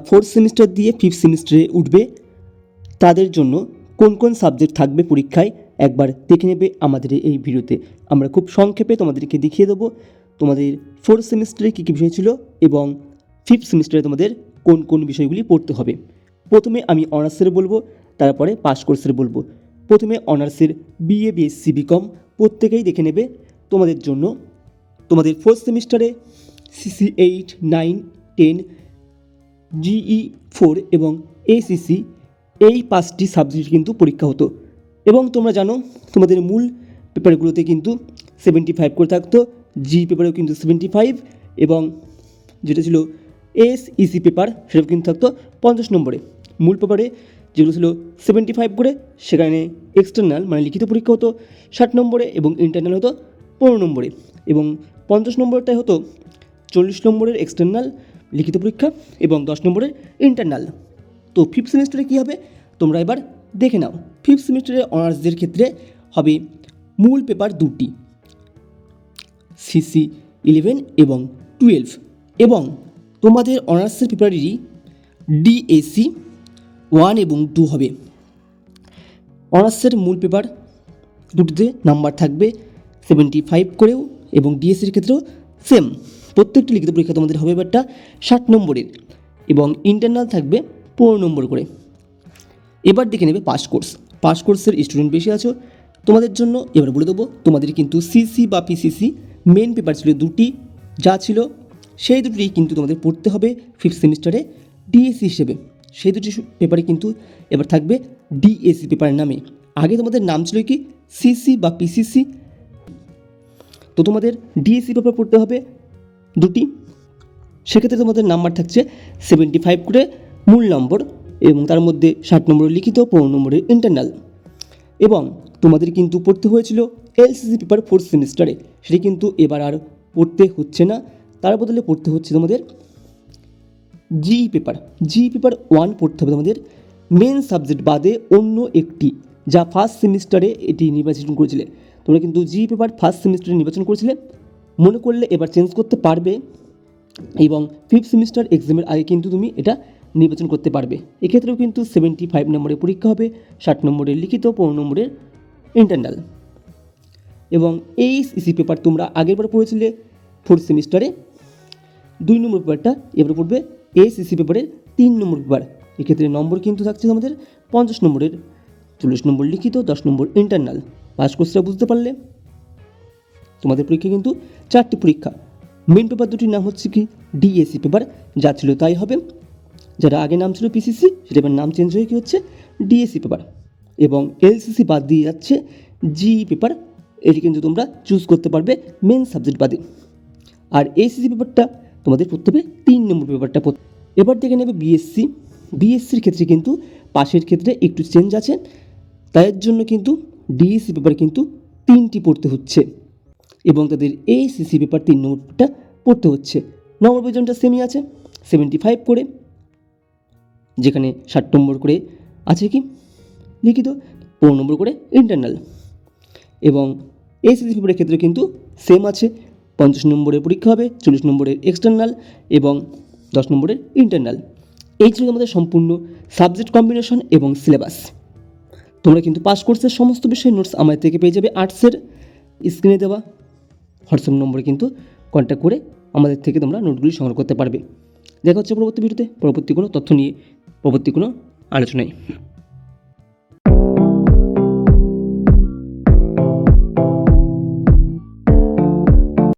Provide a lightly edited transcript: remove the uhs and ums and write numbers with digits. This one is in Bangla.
ফোর্থ সেমিস্টার দিয়ে ফিফথ সেমিস্টারে উঠবে তাদের জন্য কোন কোন সাবজেক্ট থাকবে পরীক্ষায় একবার দেখে নেবে আমাদের এই ভিডিওতে। আমরা খুব সংক্ষেপে তোমাদেরকে দেখিয়ে দেবো তোমাদের ফোর্থ সেমিস্টারে কী কী বিষয় ছিল এবং ফিফথ সেমিস্টারে তোমাদের কোন কোন বিষয়গুলি পড়তে হবে। প্রথমে আমি অনার্সের বলবো, তারপরে পাস কোর্সের বলবো। প্রথমে অনার্সের বিএ, বিএসসি, বিকম প্রত্যেকেই দেখে নেবে তোমাদের জন্য। তোমাদের ফোর্থ সেমিস্টারে সিসি 8, 9, 10, জিই 4 এবং এসিসি এই 5টি সাবজেক্ট কিন্তু পরীক্ষা হতো এবং তোমরা জানো তোমাদের মূল পেপারগুলোতে কিন্তু 75 করে থাকতো, জি পেপারেও কিন্তু 75 এবং যেটা ছিল এসইসি পেপার সেটাও কিন্তু থাকতো 50 নম্বরে। মূল পেপারে যেগুলো ছিল 75 করে সেখানে এক্সটার্নাল মানে লিখিত পরীক্ষা হতো 60 নম্বরে এবং ইন্টারনাল হতো 15 নম্বরে এবং 50 নম্বরটাই হতো 40 নম্বরের এক্সটার্নাল লিখিত পরীক্ষা এবং 10 নম্বরের ইন্টারনাল। তো ফিফথ সেমিস্টারে কী হবে তোমরা এবার দেখে নাও। ফিফথ সেমিস্টারে অনার্সদের ক্ষেত্রে হবে মূল পেপার দুটি, সিসি 11 এবং 12 এবং তোমাদের অনার্সের পেপারেরই ডিএসি 1 এবং 2 হবে। অনার্সের মূল পেপার দুটিতে নাম্বার থাকবে 75 করেও এবং ডিএসসির ক্ষেত্রেও সেম। প্রত্যেকটি লিখিত পরীক্ষা তোমাদের হবে এবারটা 60 নম্বরের এবং ইন্টারনাল থাকবে 15 নম্বর করে। এবার দেখে নেবে পাস কোর্স। পাস কোর্সের স্টুডেন্ট বেশি আছো তোমাদের জন্য এবার বলে দেবো তোমাদের কিন্তু সিসি বা পিসিসি মেন পেপার ছিল দুটি, যা ছিল সেই দুটি কিন্তু তোমাদের পড়তে হবে ফিফথ সেমিস্টারে ডিএসসি হিসেবে। সেই দুটি পেপারে কিন্তু এবার থাকবে ডিএসসি পেপারের নামে। আগে তোমাদের নাম ছিল কি সিসি বা পিসিসি। তো তোমাদের ডিএসসি পেপার পড়তে হবে দুটি, সেক্ষেত্রে তোমাদের নাম্বার থাকছে 75 করে মূল নম্বর এবং তার মধ্যে 60 নম্বরের লিখিত, 15 নম্বরের ইন্টারনাল। এবং তোমাদের কিন্তু পড়তে হয়েছিল এলসিসি পেপার ফোর্থ সেমিস্টারে, সেটি কিন্তু এবার আর পড়তে হচ্ছে না, তার বদলে পড়তে হচ্ছে তোমাদের জিই পেপার। জিই পেপার 1 পড়তে হবে তোমাদের মেন সাবজেক্ট বাদে অন্য একটি, যা ফার্স্ট সেমিস্টারে এটি নির্বাচন করেছিলে। তোমরা কিন্তু জিই পেপার ফার্স্ট সেমিস্টারে নির্বাচন করেছিলে, মনে করলে এবার চেঞ্জ করতে পারবে এবং ফিফথ সেমিস্টার এক্সামের আগে কিন্তু তুমি এটা নির্বাচন করতে পারবে। এক্ষেত্রেও কিন্তু 75 নম্বরের পরীক্ষা হবে, 60 নম্বরের লিখিত, 15 নম্বরের ইন্টারনাল। এবং এই সিসি পেপার তোমরা আগেরবার পড়েছিলে ফোর্থ সেমিস্টারে 2 নম্বর পেপারটা এবার পড়বে এসিসি পেপারের 3 নম্বর পেপার। এক্ষেত্রে নম্বর কিন্তু থাকছে আমাদের 50 নম্বরের, 40 নম্বর লিখিত, 10 নম্বর ইন্টারনাল। পাস কোর্সটা বুঝতে পারলে তোমাদের পরীক্ষা কিন্তু 4টি পরীক্ষা। মেন পেপার দুটির নাম হচ্ছে কি ডিএসসি পেপার, যা ছিল তাই হবে। যারা আগে নাম ছিল পিসিসি সেটা এবার নাম চেঞ্জ হয়ে কী হচ্ছে ডিএসসি পেপার এবং এলসিসি বাদ দিয়ে যাচ্ছে জিই পেপার। এটি কিন্তু তোমরা চুজ করতে পারবে মেন সাবজেক্ট বাদে। আর এসিসি পেপারটা তোমাদের পড়তে হবে 3 নম্বর পেপারটা পড়তে। এবার দেখে নেবে বিএসসি। বিএসসির ক্ষেত্রে কিন্তু পাশের ক্ষেত্রে একটু চেঞ্জ আছে, তাই জন্য কিন্তু ডিএসসি পেপার কিন্তু 3টি পড়তে হচ্ছে এবং তাদের এসিসি পেপার 3 নম্বরটা পড়তে হচ্ছে। নম্বর প্রয়োজনটা সেমই আছে 75 করে, যেখানে 60 নম্বর করে আছে কি লিখিত, 15 নম্বর করে ইন্টারনাল। এবং এসিসি পেপারের ক্ষেত্রে কিন্তু সেম আছে, 50 নম্বরের পরীক্ষা হবে, 40 নম্বরের এক্সটার্নাল এবং 10 নম্বরের ইন্টারনাল। এই ছিল আমাদের সম্পূর্ণ সাবজেক্ট কম্বিনেশন এবং সিলেবাস। তোমরা কিন্তু পাস কোর্সের সমস্ত বিষয়ের নোটস আমাদের থেকে পেয়ে যাবে আর্টসের স্ক্রিনে দেওয়া হোয়াটসঅ্যাপ নম্বরে কিন্তু কন্ট্যাক্ট করে আমাদের থেকে তোমরা নোটগুলি সংগ্রহ করতে পারবে। দেখা হচ্ছে পরবর্তী ভিডিওতে পরবর্তী কোনো তথ্য নিয়ে, পরবর্তী কোনো আলোচনায়।